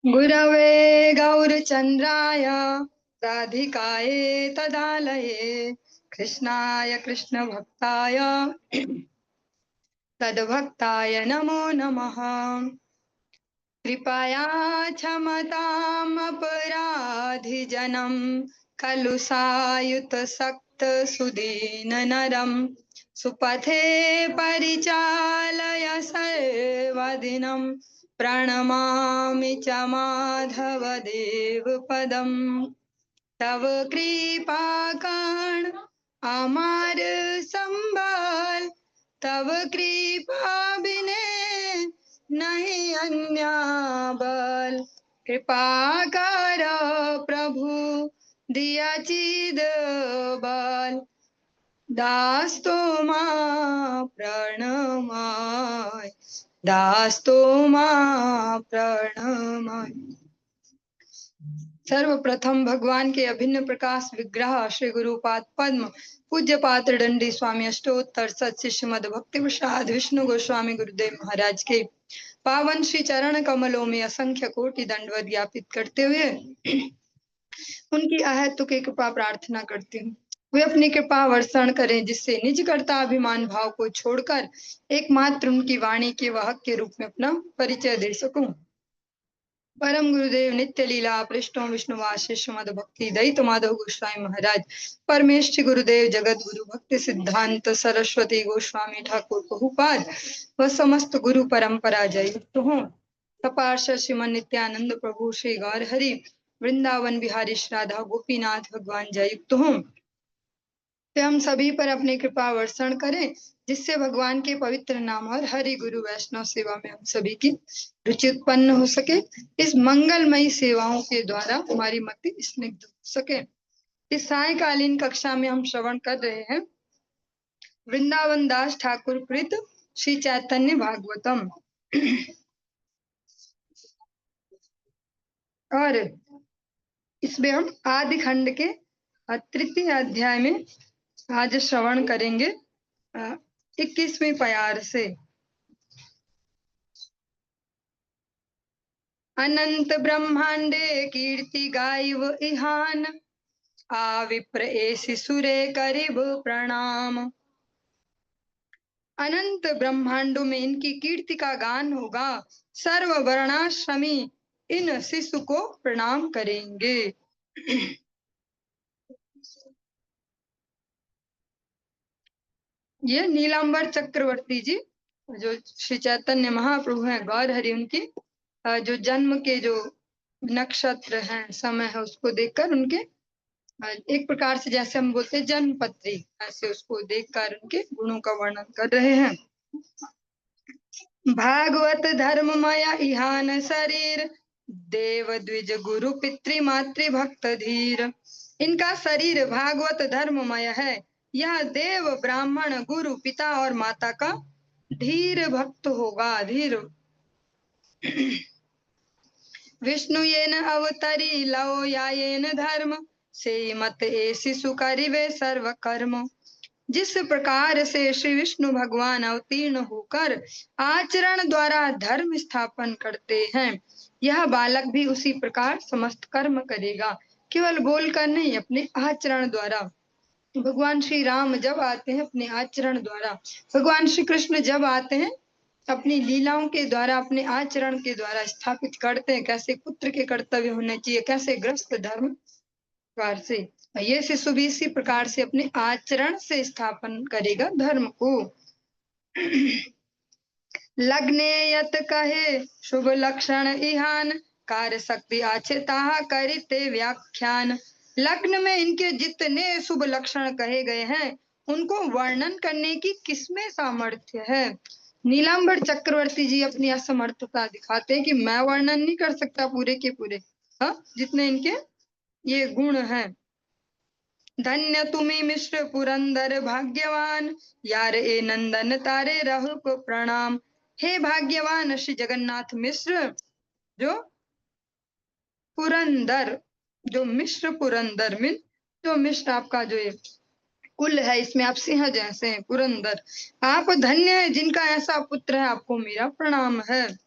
गुरवे गौरचन्द्राय राधिकाय तदालये कृष्णाय कृष्णभक्ताय तद्भक्ताय नमो नमः। कृपया क्षमतामपराधिजनं खलु सायुतसक्तसुदीननरं सुपथे परिचालय सर्वदिनं प्रणमामि च माधवदेवपदम्। तव कृपाकर्ण अमर संबल तव कृपा बिने नहीं अन्य बल। कृपा कर प्रभु दिया चिद बल दास तो मां प्रणमाय दास तो मां प्रणमाय। सर्वप्रथम भगवान के अभिन्न प्रकाश विग्रह श्री गुरुपाद पद्म पूज्य पात्र दंडी स्वामी अष्टोत्तर सत श्रीमद भक्ति प्रसाद विष्णु गोस्वामी गुरुदेव महाराज के पावन श्री चरण कमलों में असंख्य कोटि दंडवत ज्ञापित करते हुए उनकी अहेतु की कृपा प्रार्थना करती हूँ। वे अपनी कृपा वर्षण करें जिससे निज कर्ता अभिमान भाव को छोड़कर एकमात्र उनकी वाणी के वाहक के रूप में अपना परिचय दे सकूं। परम गुरुदेव नित्य लीला पृष्ठों विष्णुवास श्रीमद भक्ति दयित माधव गोस्वामी महाराज परमेष्ठि गुरुदेव जगत गुरु भक्ति सिद्धांत सरस्वती गोस्वामी ठाकुर प्रभुपाद व समस्त गुरु परंपरा जयुक्त हों। तपार्षद श्रीमन नित्यानंद प्रभु श्री गौर हरि वृंदावन बिहारी श्राधा गोपीनाथ भगवान जयुक्त हों। हम सभी पर अपनी कृपा वर्षण करें जिससे भगवान के पवित्र नाम और हरि गुरु वैष्णव सेवा में हम सभी की रुचि उत्पन्न हो सके। इस मंगलमयी सेवाओं के द्वारा हमारी मति स्निग्ध हो सके। इस सायकालीन कक्षा में हम श्रवण कर रहे हैं वृंदावन दास ठाकुर कृत श्री चैतन्य भागवतम और इसमें हम आदि खंड के तृतीय अध्याय में आज श्रवण करेंगे 21वीं प्यार से। अनंत ब्रह्मांडे कीर्ति गायव इहान आविप्र ऐसी सुरे करीब प्रणाम। अनंत ब्रह्मांडों में इनकी कीर्ति का गान होगा। सर्व वर्णाश्रमी इन शिशु को प्रणाम करेंगे। ये नीलांबर चक्रवर्ती जी जो श्री चैतन्य महाप्रभु हैं गौर हरि उनकी जो जन्म के जो नक्षत्र हैं समय है उसको देखकर उनके एक प्रकार से जैसे हम बोलते हैं जन्म पत्री ऐसे उसको देखकर उनके गुणों का वर्णन कर रहे हैं। भागवत धर्ममय इहान शरीर देव द्विज गुरु पितृ मातृ भक्त धीर। इनका शरीर भागवत धर्ममय है। यह देव ब्राह्मण गुरु पिता और माता का धीर भक्त होगा। धीर विष्णु येन अवतरी लव यायेन धर्म से मत ए शिशु करिवे सर्व कर्म। जिस प्रकार से श्री विष्णु भगवान अवतीर्ण होकर आचरण द्वारा धर्म स्थापन करते हैं यह बालक भी उसी प्रकार समस्त कर्म करेगा। केवल बोलकर नहीं अपने आचरण द्वारा। भगवान श्री राम जब आते हैं अपने आचरण द्वारा, भगवान श्री कृष्ण जब आते हैं अपनी लीलाओं के द्वारा अपने आचरण के द्वारा स्थापित करते हैं कैसे पुत्र के कर्तव्य होने चाहिए, कैसे गृहस्थ धर्म प्रकार से। ये शिशु भी इसी प्रकार से अपने आचरण से स्थापन करेगा धर्म को। लग्ने यत कहे शुभ लक्षण इहान कार्य शक्ति आचेता करिते व्याख्यान। लग्न में इनके जितने शुभ लक्षण कहे गए हैं उनको वर्णन करने की किसमें सामर्थ्य है। नीलांबर चक्रवर्ती जी अपनी असमर्थता दिखाते हैं कि मैं वर्णन नहीं कर सकता पूरे के पूरे जितने इनके ये गुण हैं। धन्य तुम्हें मिश्र पुरंदर भाग्यवान यार ए नंदन तारे रहो को प्रणाम। हे भाग्यवान श्री जगन्नाथ मिश्र जो पुरंदर जो मिश्र पुरंदर मिन जो मिश्र आपका जो ये कुल है इसमें आप सिंह जैसे हैं पुरंदर। आप धन्य है जिनका ऐसा पुत्र है। आपको मेरा प्रणाम है।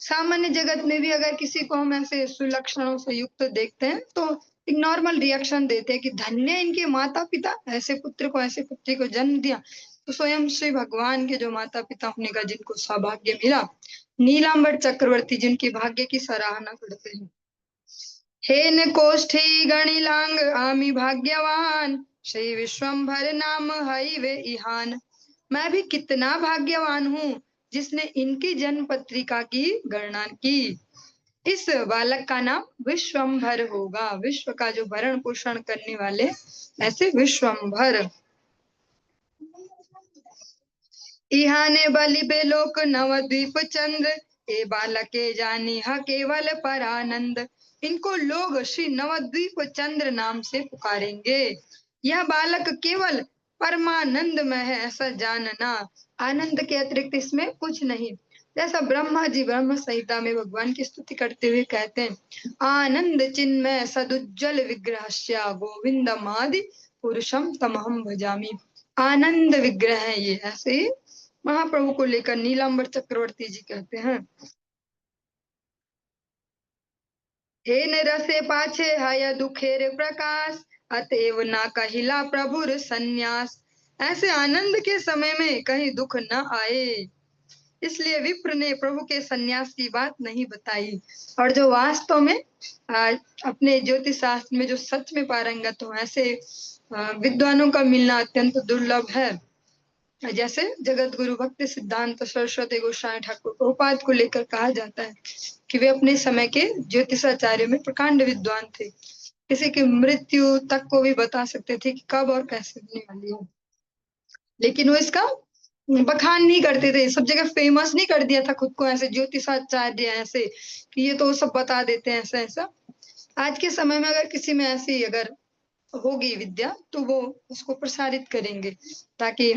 सामान्य जगत में भी अगर किसी को हम ऐसे सुलक्षणों से युक्त देखते हैं तो एक नॉर्मल रिएक्शन देते हैं कि धन्य इनके माता पिता, ऐसे पुत्र को, ऐसे पुत्री को जन्म दिया। तो स्वयं श्री भगवान के जो माता पिता होने का जिनको सौभाग्य मिला, नीलांबर चक्रवर्ती जिनके भाग्य की सराहना करते हैं। हेन कोष्ठी गणिलांग आमी भाग्यवान, श्री विश्वंभर नाम हई वे इहान। मैं भी कितना भाग्यवान हूँ जिसने इनकी जन्म पत्रिका की गणना की। इस बालक का नाम विश्वंभर होगा, विश्व का जो भरण पोषण करने वाले, ऐसे विश्वंभर। इहाने बलि बेलोक नवद्वीप चंद्र, ए बालके जानी ह केवल परानंद। इनको लोग श्री नवद्वीप चंद्र नाम से पुकारेंगे। यह बालक केवल परमानंद में है, ऐसा जानना। आनंद के अतिरिक्त इसमें कुछ नहीं। जैसा ब्रह्मा जी ब्रह्म संहिता में भगवान की स्तुति करते हुए कहते हैं, आनंद चिन्मय सदुज्जल विग्रहस्य गोविंदमादि पुरुषम तमहम भजामि। आनंद विग्रह है ये, ऐसे ही महाप्रभु को लेकर नीलांबर चक्रवर्ती जी कहते हैं, हे न रसे पाछे हय दुखेर प्रकाश, अतएव ना कहिला प्रभुर संन्यास। ऐसे आनंद के समय में कहीं दुख न आए, इसलिए विप्र ने प्रभु के संन्यास की बात नहीं बताई। और जो वास्तव में अपने ज्योतिष शास्त्र में जो सच में पारंगत हो, ऐसे विद्वानों का मिलना अत्यंत दुर्लभ है। जैसे जगत गुरु भक्ति सिद्धांत सरस्वती गोस्वामी ठाकुर प्रभुपाद को लेकर कहा जाता है कि वे अपने समय के ज्योतिषाचार्य में प्रकांड विद्वान थे। किसी की मृत्यु तक को भी बता सकते थे कि कब और कैसे होने वाली है, लेकिन वो इसका बखान नहीं करते थे, सब जगह फेमस नहीं कर दिया था खुद को ऐसे ज्योतिषाचार्य ऐसे कि ये तो सब बता देते हैं ऐसा ऐसा। आज के समय में अगर किसी में ऐसी अगर होगी विद्या तो वो उसको प्रसारित करेंगे ताकि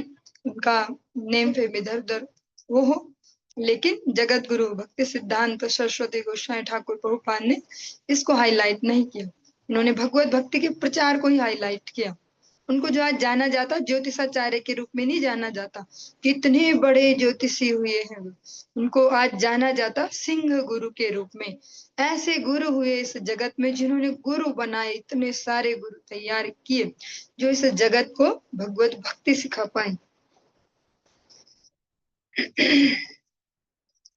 उनका नेम फेम इधर उधर वो हो। लेकिन जगत गुरु भक्ति सिद्धांत सरस्वती गोस्वामी ठाकुर प्रभुपाद ने इसको हाईलाइट नहीं किया, उन्होंने भगवत भक्ति के प्रचार को ही हाईलाइट किया। उनको जो आज जाना जाता ज्योतिषाचार्य के रूप में नहीं जाना जाता, कितने बड़े ज्योतिषी हुए हैं वो, उनको आज जाना जाता सिंह गुरु के रूप में। ऐसे गुरु हुए इस जगत में जिन्होंने गुरु बनाए, इतने सारे गुरु तैयार किए जो इस जगत को भगवत भक्ति सिखा पाए।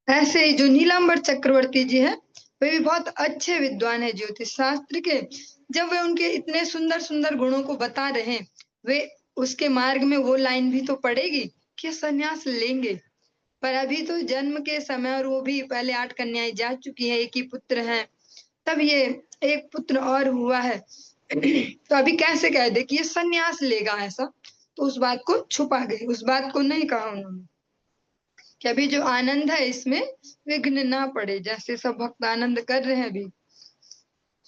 ऐसे ही जो नीलांबर चक्रवर्ती जी हैं, वे भी बहुत अच्छे विद्वान है ज्योतिष शास्त्र के। जब वे उनके इतने सुंदर सुंदर गुणों को बता रहे हैं, वे उसके मार्ग में वो लाइन भी तो पड़ेगी कि संन्यास लेंगे। पर अभी तो जन्म के समय, और वो भी पहले 8 कन्याएं जा चुकी है, एक ही पुत्र है, तब ये एक पुत्र और हुआ है तो अभी कैसे कह दे कि ये संन्यास लेगा ऐसा, तो उस बात को छुपा गए, उस बात को नहीं कहा उन्होंने कि अभी जो आनंद है इसमें विघ्न ना पड़े, जैसे सब भक्त आनंद कर रहे हैं अभी।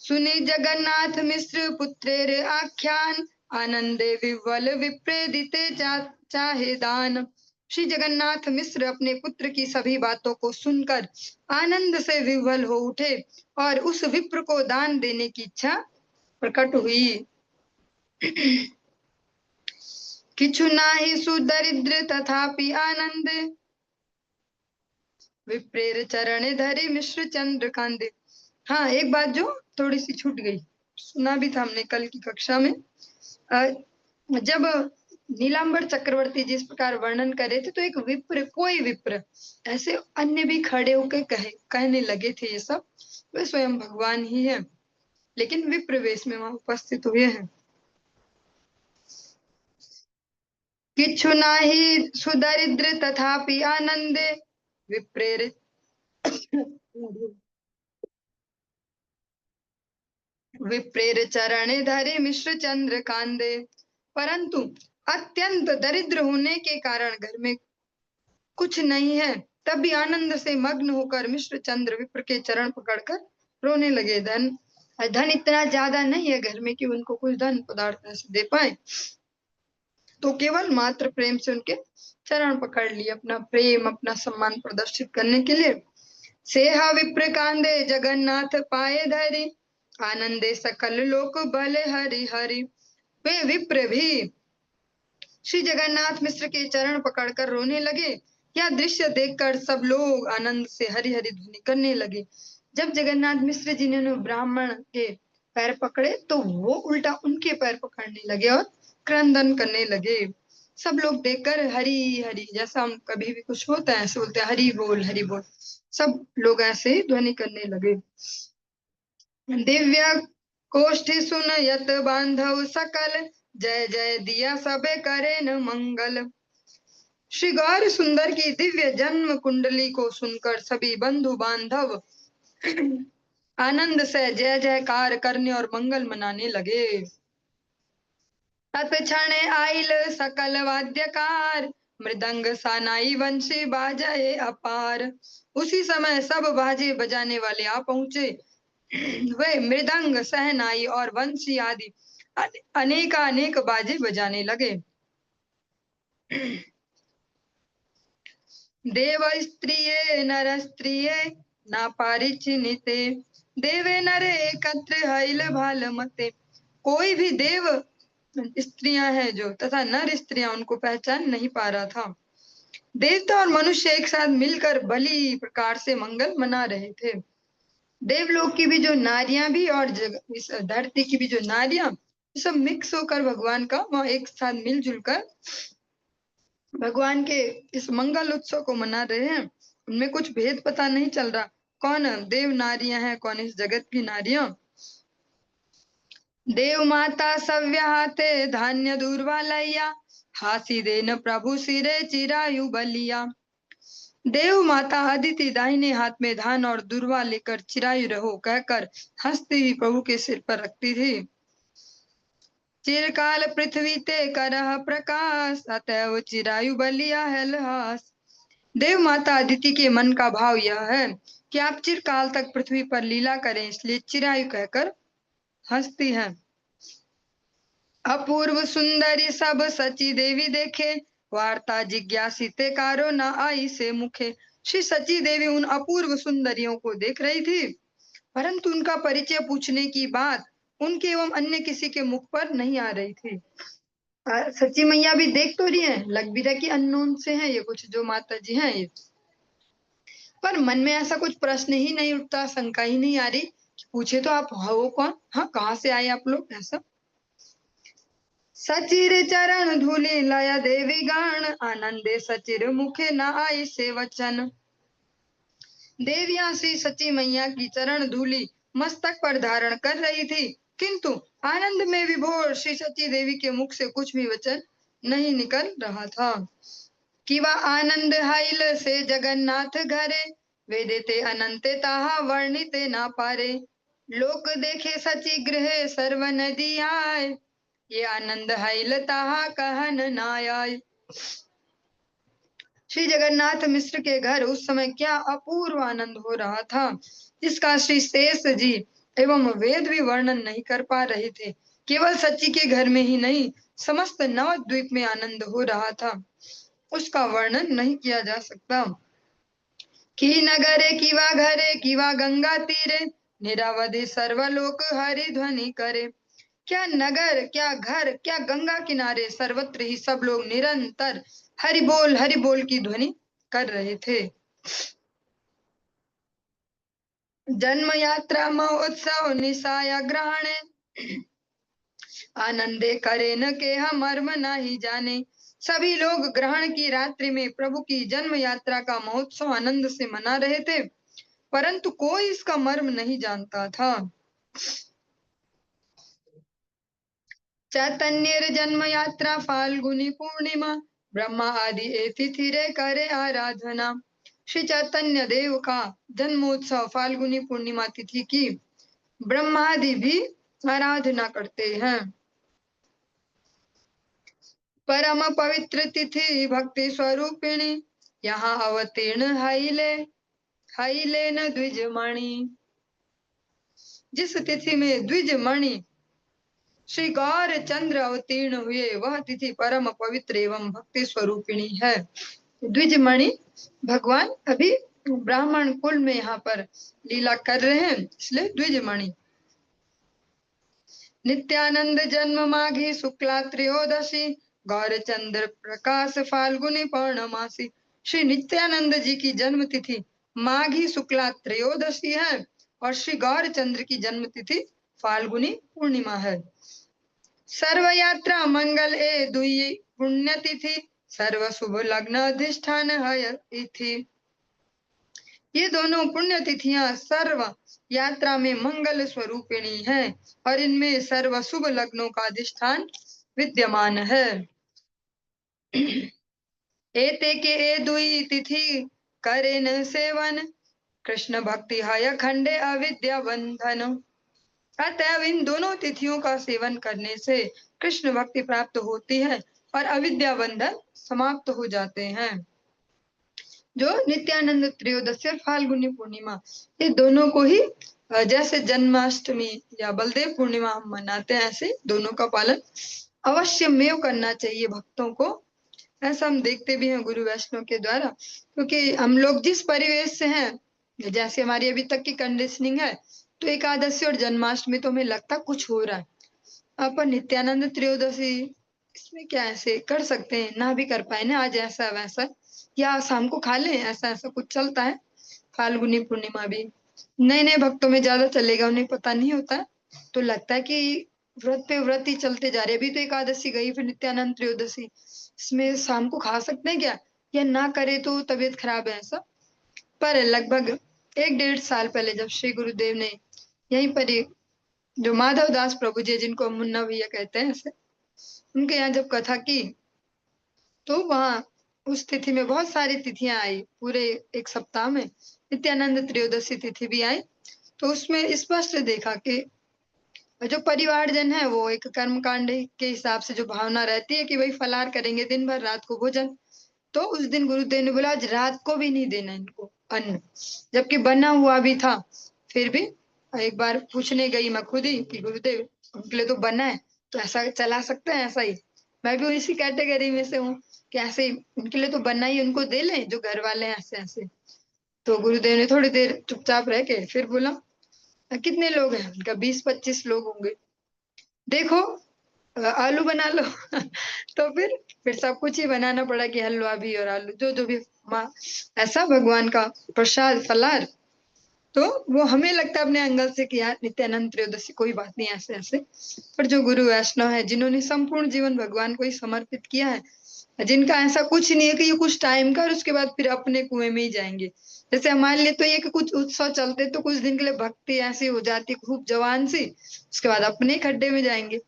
सुनी जगन्नाथ मिश्र पुत्रेर आख्यान, आनंदे विवल विप्रेदिते चाहे दान। श्री जगन्नाथ मिश्र अपने पुत्र की सभी बातों को सुनकर आनंद से विवल हो उठे और उस विप्र को दान देने की इच्छा प्रकट हुई। किछु नाही सुदरिद्र तथापि आनंद, विप्रेर चरण धरे मिश्र चंद्रकांत। हाँ, एक बात जो थोड़ी सी छूट गई, सुना भी था हमने कल की कक्षा में। जब नीलांबर चक्रवर्ती जिस प्रकार वर्णन कर रहे थे तो एक विप्र, कोई विप्र, ऐसे अन्य भी खड़े होकर कहने लगे थे ये सब वे स्वयं भगवान ही है, लेकिन विप्र वेश में वहां उपस्थित हुए हैं। किछु नाही सुदरिद्र तथापि आनंदे, विप्रेर विप्रेर चरण धरे मिश्र चंद्र कांदे। परंतु अत्यंत दरिद्र होने के कारण घर में कुछ नहीं है, तब भी आनंद से मग्न होकर मिश्र चंद्र विप्र के चरण पकड़कर रोने लगे। धन इतना ज्यादा नहीं है घर में कि उनको कुछ धन पदार्थ ऐसे दे पाए, तो केवल मात्र प्रेम से उनके चरण पकड़ लिए, अपना प्रेम अपना सम्मान प्रदर्शित करने के लिए। सेहा विप्र कांदे जगन्नाथ पाए धरी, आनंदे सकल लोक बल हरि हरि। वे विप्र भी श्री जगन्नाथ मिश्र के चरण पकड़कर रोने लगे यह दृश्य देखकर सब लोग आनंद से हरि हरि ध्वनि करने लगे। जब जगन्नाथ मिश्र जी ने ब्राह्मण के पैर पकड़े तो वो उल्टा उनके पैर पकड़ने लगे और क्रंदन करने लगे। सब लोग देखकर हरि हरि, जैसा हम कभी भी कुछ होता है ऐसे बोलते हैं हरि बोल हरि बोल, सब लोग ऐसे ही ध्वनि करने लगे। दिव्य कोष्ठी सुनयत बांधव सकल, जय जय दिया सबे करे न मंगल। श्री गौर सुंदर की दिव्य जन्म कुंडली को सुनकर सभी बंधु बांधव आनंद से जय जयकार करने और मंगल मनाने लगे। तत्क्षणे आइल सकल वाद्यकार, मृदंग सानाई वंशी बाजाए अपार। उसी समय सब बाजे बजाने वाले आ पहुंचे। वे मृदंग, सहनाई और वंशी आदि अनेक बाजे बजाने लगे। देव स्त्रिये नर स्त्रिये ना पारिचिनिते, देवे नरे एकत्र हैल भाल मते। कोई भी देव स्त्रियां हैं जो तथा नर स्त्रियां उनको पहचान नहीं पा रहा था। देवता और मनुष्य एक साथ मिलकर भली प्रकार से मंगल मना रहे थे। देवलोक की भी जो नारियां भी और इस धरती की भी जो नारियां, सब मिक्स होकर भगवान का वहां एक साथ मिलजुल कर भगवान के इस मंगल उत्सव को मना रहे हैं। उनमें कुछ भेद पता नहीं चल रहा, कौन देव नारियां हैं कौन इस जगत की नारियां। देव माता सव्य हाथे धान्य दूरवा लैया, हासी देन प्रभु सिरे चिरायु बलिया। देव माता अदिति दाहिने हाथ में धान और दूरवा लेकर चिरायु रहो कहकर हंसती हुई प्रभु के सिर पर रखती थी। चिरकाल पृथ्वी ते करह प्रकाश, अतएव चिरायु बलिया हेलहास। देव माता अदिति के मन का भाव यह है कि आप चिरकाल तक पृथ्वी पर लीला करें, इसलिए चिरायु कहकर हंसती हैं। अपूर्व सुंदरी सब सची देवी देखे, वार्ता जिज्ञासिते कारो न आई से मुखे। श्री सची देवी उन अपूर्व सुंदरियों को देख रही थी, परंतु उनका परिचय पूछने की बात उनके एवं अन्य किसी के मुख पर नहीं आ रही थी। सची मैया भी देख तो रही है, लग भी रहा कि अननोन से है ये कुछ जो माता जी हैं ये, पर मन में ऐसा कुछ प्रश्न ही नहीं उठता, शंका ही नहीं आ रही कि पूछे तो आप हो कौन, हाँ कहाँ से आए आप लोग, ऐसा। सचिर चरण धूलि लय देवी गान, आनंदे सचिर मुखे न आई से वचन। देवियां श्री सची मैया की चरण धूलि मस्तक पर धारण कर रही थी, किंतु आनंद में विभोर श्री सची देवी के मुख से कुछ भी वचन नहीं निकल रहा था। कि वह आनंद हाइल से जगन्नाथ घरे, वे देते अनंते ताहा वर्णिते ना पारे। लोक देखे सची गृहे सर्व नदी आए, ये आनंद हाइल ताहा कहन ना आए। श्री जगन्नाथ मिश्र के घर उस समय क्या अपूर्व आनंद हो रहा था, जिसका श्री शेष जी एवं वेद भी वर्णन नहीं कर पा रहे थे। केवल सच्ची के घर में ही नहीं, समस्त नवद्वीप में आनंद हो रहा था, उसका वर्णन नहीं किया जा सकता। की नगरे किवा घरे किवा गंगा तीरे, निरावधि सर्वलोक हरि ध्वनि करे। क्या नगर क्या घर क्या गंगा किनारे, सर्वत्र ही सब लोग निरंतर हरि बोल की ध्वनि कर रहे थे। जन्म यात्रा महोत्सव निशाया ग्रहणे, आनंदे करे न के हम मर्म नहीं जाने। सभी लोग ग्रहण की रात्रि में प्रभु की जन्म यात्रा का महोत्सव आनंद से मना रहे थे, परंतु कोई इसका मर्म नहीं जानता था। चैतन्य जन्म यात्रा फाल्गुनी पूर्णिमा, ब्रह्मा आदि ए तिथि रे करे आराधना। श्री चैतन्य देव का जन्मोत्सव फाल्गुनी पूर्णिमा तिथि की ब्रह्मादि भी आराधना करते हैं। परम पवित्र तिथि भक्ति स्वरूपिणी, यहाँ अवतीर्ण हाइले न द्विजमणि। जिस तिथि में द्विजमणि श्री गौर चंद्र अवतीर्ण हुए, वह तिथि परम पवित्र एवं भक्ति स्वरूपिणी है। द्विजमणि भगवान अभी ब्राह्मण कुल में यहाँ पर लीला कर रहे हैं, इसलिए द्विजमणि। नित्यानंद जन्म माघी शुक्ला त्रयोदशी, गौर चंद्र प्रकाश फाल्गुनी पौर्णमासी। श्री नित्यानंद जी की जन्म तिथि माघी शुक्ला त्रयोदशी है और श्री गौरचंद्र की जन्म तिथि फाल्गुनी पूर्णिमा है। सर्व यात्रा मंगल ए दुई पुण्य तिथि सर्व शुभ लग्न अधिष्ठान है तिथि। ये दोनों पुण्य तिथियां सर्व यात्रा में मंगल स्वरूपिणी है और इनमें सर्व शुभ लग्नों का अधिष्ठान विद्यमान है। एते के ए दुई तिथि करे न सेवन कृष्ण भक्ति हय खंडे अविद्या बंधन। अतएव इन दोनों तिथियों का सेवन करने से कृष्ण भक्ति प्राप्त होती है और अविद्या बंधन समाप्त हो जाते हैं। जो नित्यानंद त्रयोदशी और फाल्गुनी पूर्णिमा, ये दोनों को ही जैसे जन्माष्टमी या बलदेव पूर्णिमा हम मनाते हैं, ऐसे दोनों का पालन अवश्य में करना चाहिए भक्तों को। ऐसा हम देखते भी हैं गुरु वैष्णव के द्वारा, क्योंकि हम लोग जिस परिवेश से हैं, जैसे हमारी अभी तक की कंडीशनिंग है, तो एकादशी और जन्माष्टमी तो हमें लगता कुछ हो रहा है, अपन नित्यानंद त्रयोदशी इसमें क्या ऐसे कर सकते हैं, ना भी कर पाए ना, आज ऐसा वैसा या शाम को खा लें, ऐसा ऐसा कुछ चलता है। फाल्गुनी पूर्णिमा भी नए नए भक्तों में ज्यादा चलेगा, उन्हें पता नहीं होता, तो लगता है कि व्रत पे व्रत ही चलते जा रहे। अभी तो एकादशी गई, फिर नित्यानंद त्रयोदशी, इसमें शाम को खा सकते हैं क्या, या ना करे तो तबीयत खराब है ऐसा। पर लगभग 1-1.5 साल पहले जब श्री गुरुदेव ने यहीं पर जो माधव दास प्रभु जी, जिनको मुन्ना भैया कहते हैं ऐसे, उनके यहाँ जब कथा की, तो वहां उस तिथि में बहुत सारी तिथियां आई, पूरे एक सप्ताह में नित्यानंद त्रयोदशी तिथि भी आई। तो उसमें स्पष्ट देखा कि जो परिवारजन है वो एक कर्म कांड के हिसाब से जो भावना रहती है कि भाई फलार करेंगे दिन भर, रात को भोजन, तो उस दिन गुरुदेव ने बोला आज रात को भी नहीं देना इनको अन्न, जबकि बना हुआ भी था। फिर भी एक बार पूछने गई मैं खुद ही कि गुरुदेव उनके लिए तो बना है, तो ऐसा चला सकते हैं, ऐसा ही मैं भी इसी कैटेगरी में से हूँ कि ऐसे ही उनके लिए तो बना ही, उनको दे लें जो घर वाले हैं ऐसे ऐसे। तो गुरुदेव ने थोड़ी देर चुपचाप रह के फिर बोला कितने लोग हैं, उनका 20-25 लोग होंगे, देखो आलू बना लो। तो फिर सब कुछ ही बनाना पड़ा कि हलवा भी और आलू जो जो भी माँ, ऐसा भगवान का प्रसाद फलार। तो वो हमें लगता है अपने एंगल से कि यार नित्यानंद त्रयोदशी कोई बात नहीं ऐसे ऐसे, पर जो गुरु वैष्णव है जिन्होंने संपूर्ण जीवन भगवान को ही समर्पित किया है, जिनका ऐसा कुछ नहीं है कि ये कुछ टाइम का और उसके बाद फिर अपने कुएं में ही जाएंगे। जैसे हमारे लिए तो ये कि कुछ उत्सव चलते तो कुछ दिन के लिए भक्ति ऐसी हो जाती खूब जवान सी, उसके बाद अपने खड्डे में जाएंगे,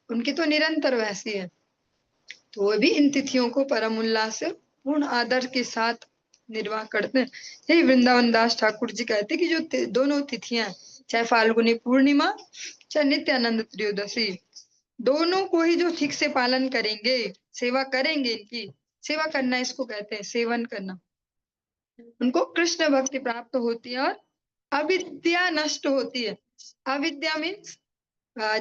उनकी तो निरंतर वैसी है। तो वो भी इन तिथियों को परम उल्लास से पूर्ण आदर के साथ निर्वाह करते हैं। यही वृंदावन दास ठाकुर जी कहते कि जो दोनों तिथियां, चाहे फाल्गुनी पूर्णिमा चाहे नित्यानंद त्रयोदशी, दोनों को ही जो ठीक से पालन करेंगे, सेवा करेंगे, इनकी सेवा करना इसको कहते हैं सेवन करना, उनको कृष्ण भक्ति प्राप्त होती है और अविद्या नष्ट होती है। अविद्या मीन्स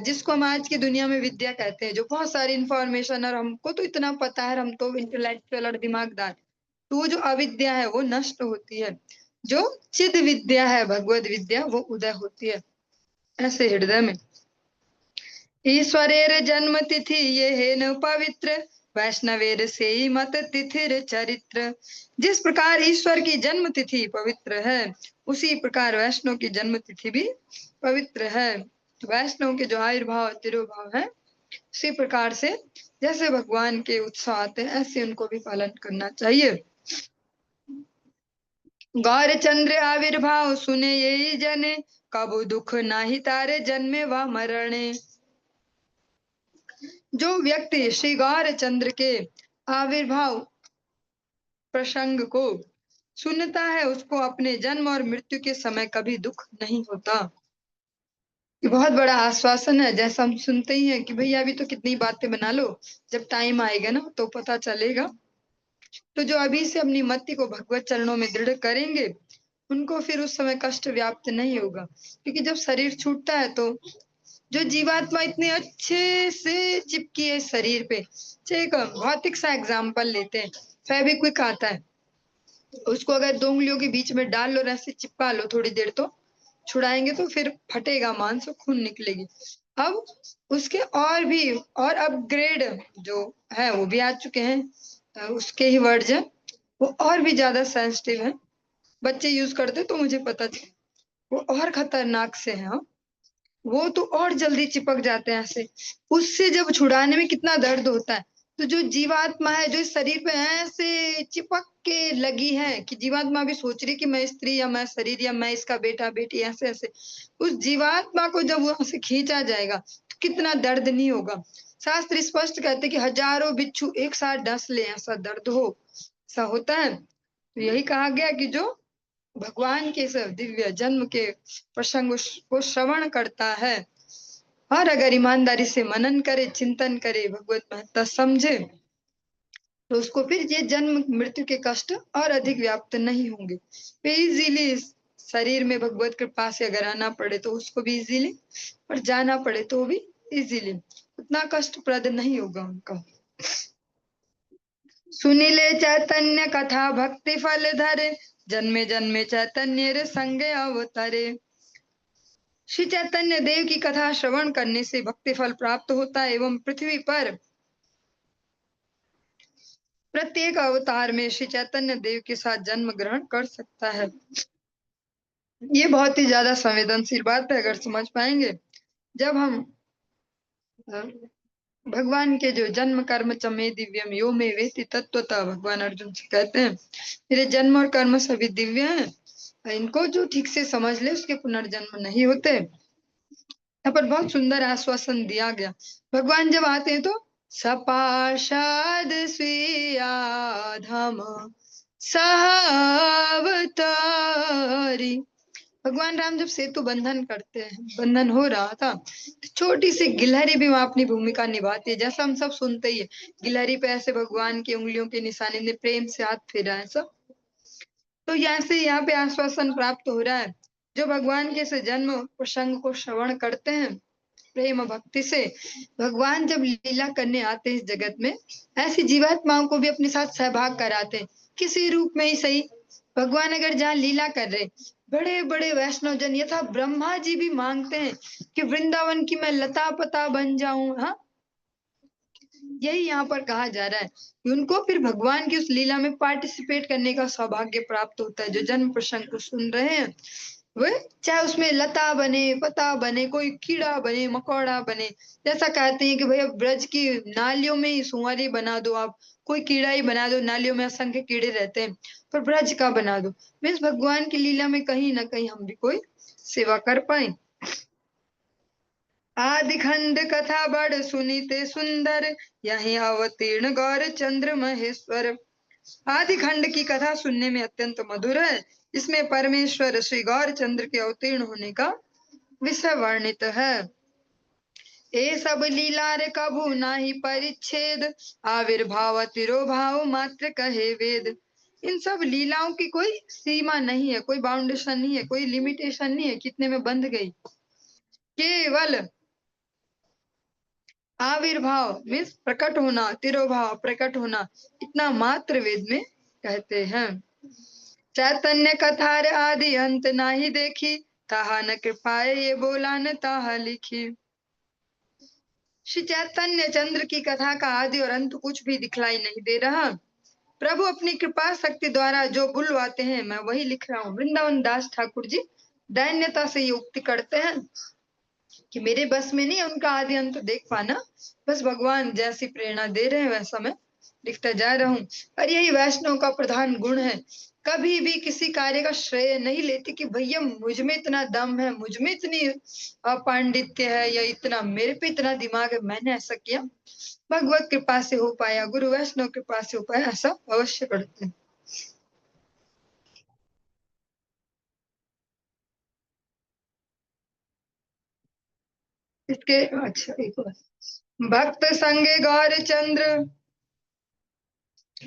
जिसको हम आज की दुनिया में विद्या कहते हैं, जो बहुत सारी इंफॉर्मेशन और हमको तो इतना पता है, हम तो इंटेलेक्चुअल और दिमागदार, तो वो जो अविद्या है वो नष्ट होती है, जो चिद विद्या है भगवत विद्या वो उदय होती है ऐसे हृदय में। ईश्वरेर जन्म तिथि ये है न पवित्र वैष्णवेर से ही मत तिथिर चरित्र। जिस प्रकार ईश्वर की जन्म तिथि पवित्र है, उसी प्रकार वैष्णव की जन्म तिथि भी पवित्र है। वैष्णव के जो आयुर्भाव तिरुभाव है, उसी प्रकार से जैसे भगवान के उत्सव आते हैं ऐसे उनको भी पालन करना चाहिए। गौर चंद्र आविर्भाव सुने यही जने कबू दुख नाही तारे जन्मे व मरणे। जो व्यक्ति श्री गौर चंद्र के आविर्भाव प्रसंग को सुनता है, उसको अपने जन्म और मृत्यु के समय कभी दुख नहीं होता। ये बहुत बड़ा आश्वासन है, जैसा हम सुनते ही हैं कि भैया अभी तो कितनी बातें बना लो, जब टाइम आएगा ना तो पता चलेगा। तो जो अभी से अपनी मति को भगवत चरणों में दृढ़ करेंगे, उनको फिर उस समय कष्ट व्याप्त नहीं होगा, क्योंकि जब शरीर छूटता है तो जो जीवात्मा इतने अच्छे से चिपकी है शरीर पे, एक भौतिक सा एग्जाम्पल लेते हैं, फेविक्विक आता है, उसको अगर 2 उंगलियों के बीच में डाल लो और ऐसे चिपका लो थोड़ी देर, तो छुड़ाएंगे तो फिर फटेगा मांस और खून निकलेगी। अब उसके और भी और अपग्रेड जो है वो भी आ चुके हैं, उसके ही वर्जन वो और भी ज्यादा सेंसिटिव है। बच्चे यूज करते तो मुझे पता चला, वो और खतरनाक से है। हाँ? वो तो और जल्दी चिपक जाते हैं ऐसे। उससे जब छुड़ाने में कितना दर्द होता है। तो जो जीवात्मा है जो इस शरीर पे ऐसे चिपक के लगी है कि जीवात्मा भी सोच रही कि मैं स्त्री या मैं शरीर या मैं इसका बेटा बेटी, ऐसे ऐसे उस जीवात्मा को जब वहां से खींचा जाएगा तो कितना दर्द नहीं होगा। शास्त्र स्पष्ट कहते कि हजारों बिच्छू एक साथ डस ले, ऐसा दर्द हो, ऐसा होता है। तो यही कहा गया कि जो भगवान के इस दिव्य जन्म के प्रसंग को श्रवण करता है और अगर ईमानदारी से मनन करे, चिंतन करे, भगवत महत्ता समझे, तो उसको फिर ये जन्म मृत्यु के कष्ट और अधिक व्याप्त नहीं होंगे। फिर इजीली शरीर में भगवत कृपा से अगर आना पड़े तो उसको भी इजीली, और जाना पड़े तो भी इजीली, उतना कष्टप्रद नहीं होगा उनका। सुनिले चैतन्य कथा भक्ति फल धरे, जन्मे जन्मे चैतन्य रे संगे अवतरे। श्री चैतन्य देव की कथा श्रवण करने से भक्ति फल प्राप्त होता है एवं पृथ्वी पर प्रत्येक अवतार में श्री चैतन्य देव के साथ जन्म ग्रहण कर सकता है। ये बहुत ही ज्यादा संवेदनशील बात है, अगर समझ पाएंगे। जब हम भगवान के जो जन्म कर्म चमे दिव्यम यो में वेति तत्वतः, भगवान अर्जुन से कहते हैं मेरे जन्म और कर्म सभी दिव्य हैं, इनको जो ठीक से समझ ले उसके पुनर्जन्म नहीं होते। यहाँ पर बहुत सुंदर आश्वासन दिया गया। भगवान जब आते हैं तो सपार्षद स्वीयाधाम सहावतारी। भगवान राम जब सेतु बंधन करते हैं, बंधन हो रहा था, तो छोटी सी गिलहरी भी वहां अपनी भूमिका निभाती है। जैसा हम सब सुनते ही है, गिलहरी पे ऐसे भगवान की उंगलियों के निशाने ने प्रेम से हाथ फेरा है सब। तो यहाँ से यहाँ पे आश्वासन प्राप्त हो रहा है, जो भगवान के इस जन्म प्रसंग को श्रवण करते हैं प्रेम भक्ति से, भगवान जब लीला करने आते हैं इस जगत में, ऐसी जीवात्माओं को भी अपने साथ सहभाग कराते हैं, किसी रूप में ही सही। भगवान अगर जहाँ लीला कर रहे, बड़े बड़े वैष्णव जन यथा ब्रह्मा जी भी मांगते हैं कि वृंदावन की मैं लता पता बन जाऊं। हाँ, यही यहाँ पर कहा जा रहा है कि उनको फिर भगवान की उस लीला में पार्टिसिपेट करने का सौभाग्य प्राप्त होता है। जो जन्म प्रसंग को सुन रहे हैं वे, चाहे उसमें लता बने, पता बने, कोई कीड़ा बने, मकोड़ा बने। जैसा कहते हैं कि भैया ब्रज की नालियों में ही सुंवारी बना दो, आप कोई कीड़ा ही बना दो, नालियों में असंख्य कीड़े रहते हैं, पर ब्रज का बना दो। मीन्स भगवान की लीला में कहीं ना कहीं हम भी कोई सेवा कर पाए। आदि खंड कथा बड़ सुनीते सुंदर, यही अवतीर्ण गौर चंद्र महेश्वर। आदि खंड की कथा सुनने में अत्यंत मधुर है। इसमें परमेश्वर श्री गौर चंद्र के अवतीर्ण होने का विषय वर्णित है। ये सब लीला रे कभू नाही परिच्छेद, आविर्भाव तिरोभाव मात्र कहे वेद। इन सब लीलाओं की कोई सीमा नहीं है, कोई बाउंडेशन नहीं है, कोई लिमिटेशन नहीं है कितने में बंध गई। केवल आविर्भाव मीन्स प्रकट होना, तिरोभाव प्रकट होना, इतना मात्र वेद में कहते हैं। चैतन्य कथार आदि अंत नाही देखी, ताहा न कृपाए ये बोला न ताहा लिखी। श्री चैतन्य चंद्र की कथा का आदि और अंत कुछ भी दिखलाई नहीं दे रहा। प्रभु अपनी कृपा शक्ति द्वारा जो बुलवाते हैं मैं वही लिख रहा हूँ। वृंदावन दास ठाकुर जी दैन्यता से ये उक्ति करते हैं कि मेरे बस में नहीं उनका आदि अंत देख पाना, बस भगवान जैसी प्रेरणा दे रहे हैं वैसा मैं लिखता जा रहा हूँ। और यही वैष्णव का प्रधान गुण है, कभी भी किसी कार्य का श्रेय नहीं लेते कि भैया मुझ में इतना दम है, मुझ में इतनी पांडित्य है, या इतना मेरे पे इतना दिमाग है, मैंने ऐसा किया। भगवत कृपा से हो पाया, गुरु वैष्णव कृपा से हो पाया, ऐसा अवश्य करते हैं। इसके अच्छा एक और, भक्त संगे गौर चंद्र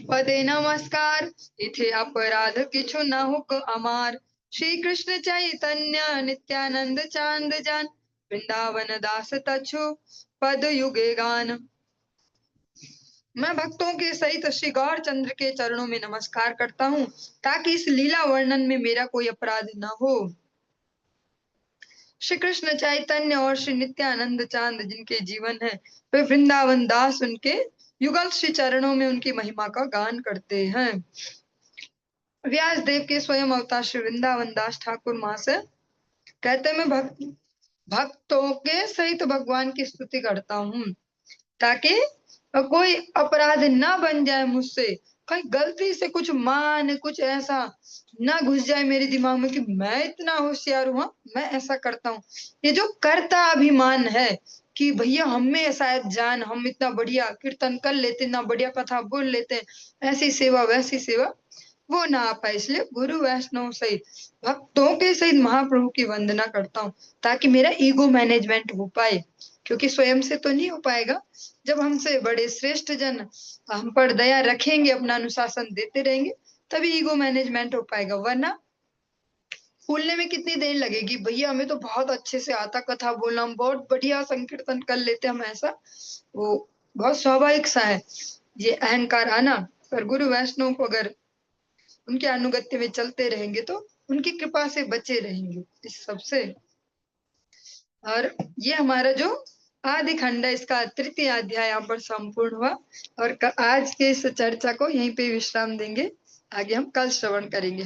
पदे नमस्कार, इथे अपराध किछु न हुक अमार। श्री कृष्ण चैतन्य नित्यानंद चांद जान, वृंदावन दास तछु पद युगे गान। मैं भक्तों के सहित श्री गौर चंद्र के चरणों में नमस्कार करता हूँ, ताकि इस लीला वर्णन में मेरा कोई अपराध न हो। श्री कृष्ण चैतन्य और श्री नित्यानंद चांद जिनके जीवन है, वे वृंदावन दास उनके युगल श्री चरणों में उनकी महिमा का गान करते हैं। व्यास देव के स्वयं अवतार श्री वृंदावन दास ठाकुर महाशय कहते हैं, मैं भक्तों के सहित भगवान की स्तुति करता हूँ ताकि कोई अपराध ना बन जाए मुझसे, कहीं गलती से कुछ मान कुछ ऐसा ना घुस जाए मेरे दिमाग में कि मैं इतना होशियार हूँ, मैं ऐसा करता हूँ। ये जो कर्ता अभिमान है कि भैया हमें शायद जान, हम इतना बढ़िया कीर्तन कर लेते, इतना बढ़िया कथा बोल लेते, ऐसी सेवा वैसी सेवा, वो ना आ पाए। इसलिए गुरु वैष्णव सहित भक्तों के सहित महाप्रभु की वंदना करता हूँ ताकि मेरा ईगो मैनेजमेंट हो पाए, क्योंकि स्वयं से तो नहीं हो पाएगा। जब हमसे बड़े श्रेष्ठ जन हम पर दया रखेंगे, अपना अनुशासन देते रहेंगे, तभी ईगो मैनेजमेंट हो पाएगा। वरना फूलने में कितनी देर लगेगी, भैया हमें तो बहुत अच्छे से आता कथा बोलना, हम बहुत बढ़िया संकीर्तन कर लेते, हम ऐसा, वो बहुत स्वाभाविक सा है ये अहंकार आना। पर गुरु वैष्णव को अगर उनके अनुगत्य में चलते रहेंगे तो उनकी कृपा से बचे रहेंगे इस सबसे। और ये हमारा जो आदि खंड है, इसका तृतीय अध्याय यहाँ पर संपूर्ण हुआ। और आज के इस चर्चा को यहीं पे विश्राम देंगे, आगे हम कल श्रवण करेंगे।